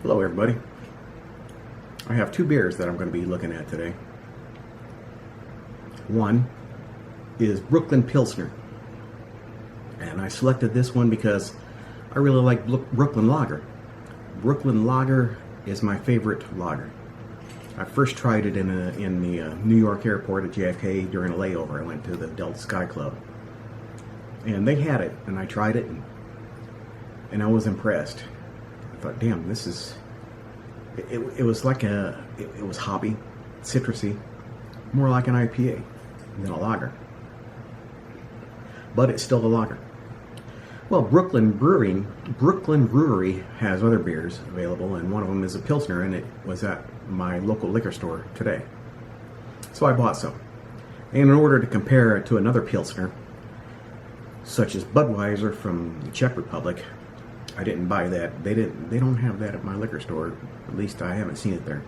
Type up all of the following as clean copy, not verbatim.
Hello everybody. I have two beers that I'm going to be looking at today. One is Brooklyn Pilsner. And I selected this one because I really like Brooklyn Lager. Brooklyn Lager is my favorite lager. I first tried it in the New York airport at JFK during a layover. I went to the Delta Sky Club. And they had it, and I tried it, and I was impressed. I thought, damn, this is... It was like it was hoppy, citrusy, more like an IPA than a lager. But it's still a lager. Well, Brooklyn Brewery has other beers available, and one of them is a Pilsner, and it was at my local liquor store today. So I bought some. And in order to compare it to another Pilsner, such as Budweiser from the Czech Republic, I didn't buy that. They don't have that at my liquor store. At least I haven't seen it there.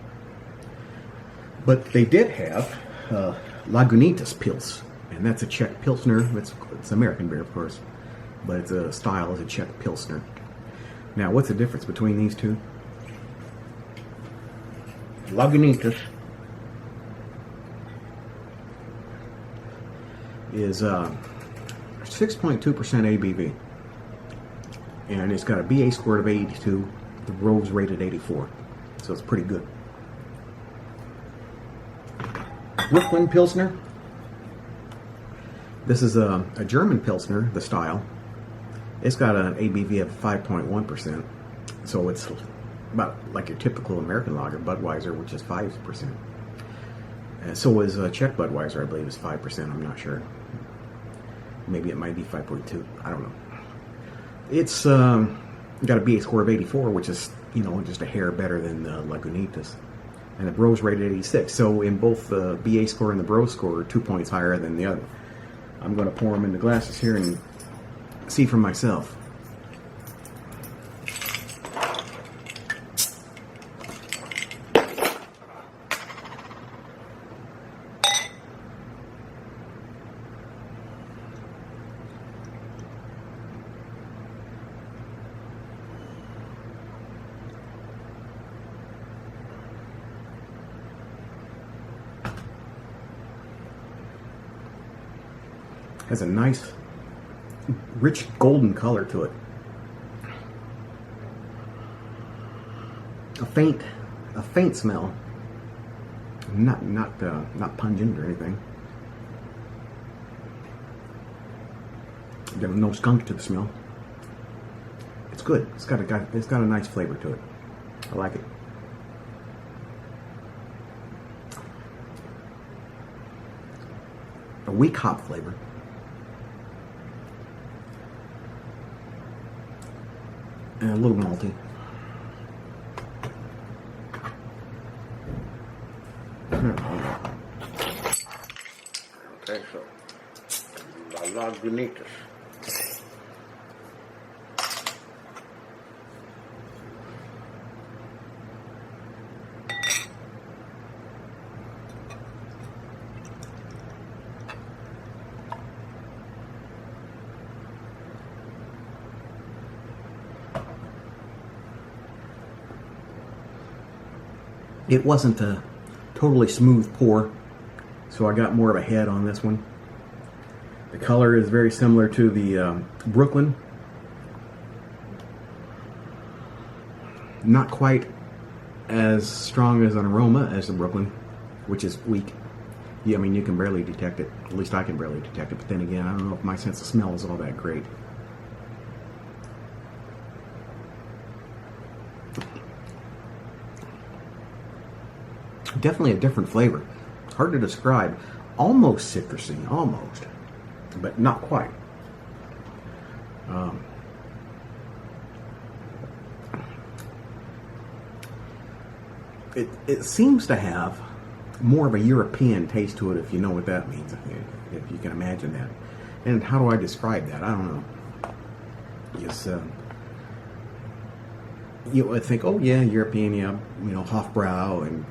But they did have Lagunitas Pils, and that's a Czech Pilsner. It's American beer, of course, but it's a style as a Czech Pilsner. Now, what's the difference between these two? Lagunitas is 6.2% ABV. And it's got a BA score of 82, the Rose rated 84, so it's pretty good. Brooklyn Pilsner. This is a German Pilsner, the style. It's got an ABV of 5.1%, so it's about like your typical American lager, Budweiser, which is 5%. So is Czech Budweiser, I believe, is 5%, I'm not sure. Maybe it might be 5.2, I don't know. It's got a BA score of 84, which is, just a hair better than the Lagunitas. And the Bros rated 86. So in both the BA score and the Bros score are 2 points higher than the other. I'm going to pour them into glasses here and see for myself. Has a nice, rich golden color to it. A faint smell. Not pungent or anything. There's no skunk to the smell. It's good. It's got a nice flavor to it. I like it. A weak hop flavor. And a little malty. Okay, so Lagunitas. It wasn't a totally smooth pour, so I got more of a head on this one. The color is very similar to the Brooklyn. Not quite as strong as an aroma as the Brooklyn, which is weak. Yeah, I mean, you can barely detect it. At least I can barely detect it, but then again, I don't know if my sense of smell is all that great. Definitely a different flavor. Hard to describe. Almost citrusy, almost, but not quite. It seems to have more of a European taste to it, if you know what that means, if you can imagine that. And how do I describe that? I don't know. Yes. You would think, oh yeah, European, yeah, Hofbrau and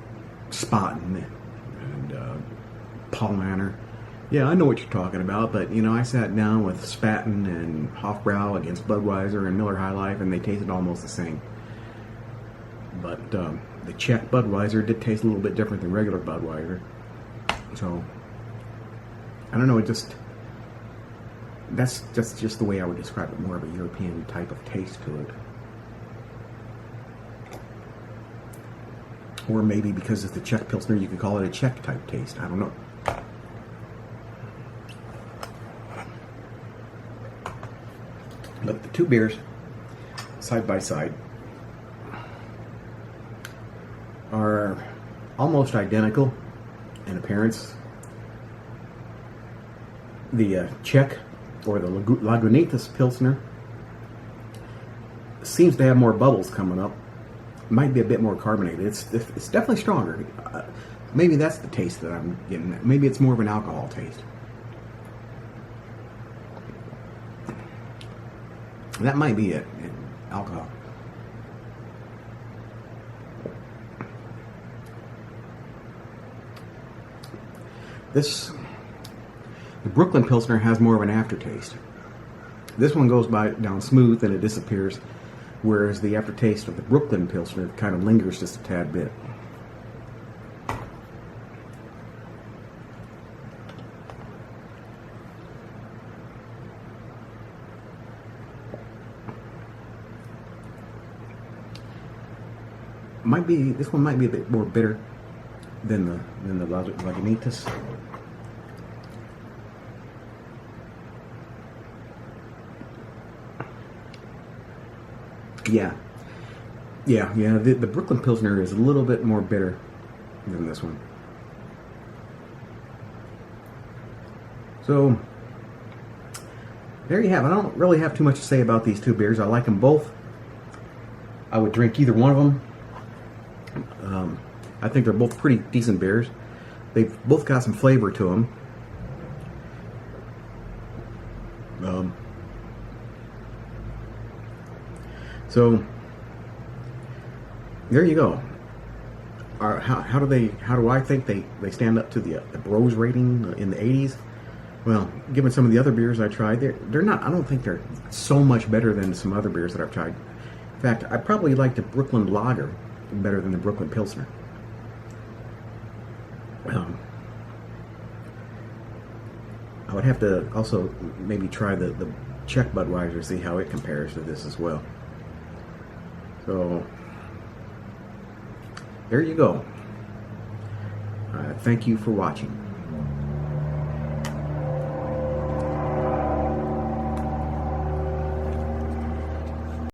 Spaten and Paulaner. Yeah, I know what you're talking about, but I sat down with Spaten and Hofbrau against Budweiser and Miller High Life, and they tasted almost the same. But the Czech Budweiser did taste a little bit different than regular Budweiser. So, I don't know, that's just the way I would describe it, more of a European type of taste to it. Or maybe because it's the Czech Pilsner, you could call it a Czech type taste. I don't know. But the two beers, side by side, are almost identical in appearance. The Czech, or the Lagunitas Pilsner, seems to have more bubbles coming up. Might be a bit more carbonated. It's definitely stronger. Maybe that's the taste that I'm getting. Maybe it's more of an alcohol taste. That might be it. Alcohol. The Brooklyn Pilsner has more of an aftertaste. This one goes down smooth and it disappears, whereas the aftertaste of the Brooklyn Pilsner kind of lingers just a tad bit. This one might be a bit more bitter than the Lagunitas. Yeah. The Brooklyn Pilsner is a little bit more bitter than this one. So there you have it. I don't really have too much to say about these two beers. I like them both. I would drink either one of them. I think they're both pretty decent beers. They've both got some flavor to them. So there you go. How do I think they stand up to the Bros rating in the 80s? Well, given some of the other beers I tried, they're not. I don't think they're so much better than some other beers that I've tried. In fact, I probably like the Brooklyn Lager better than the Brooklyn Pilsner. I would have to also maybe try the Czech Budweiser, see how it compares to this as well. So there you go. Thank you for watching.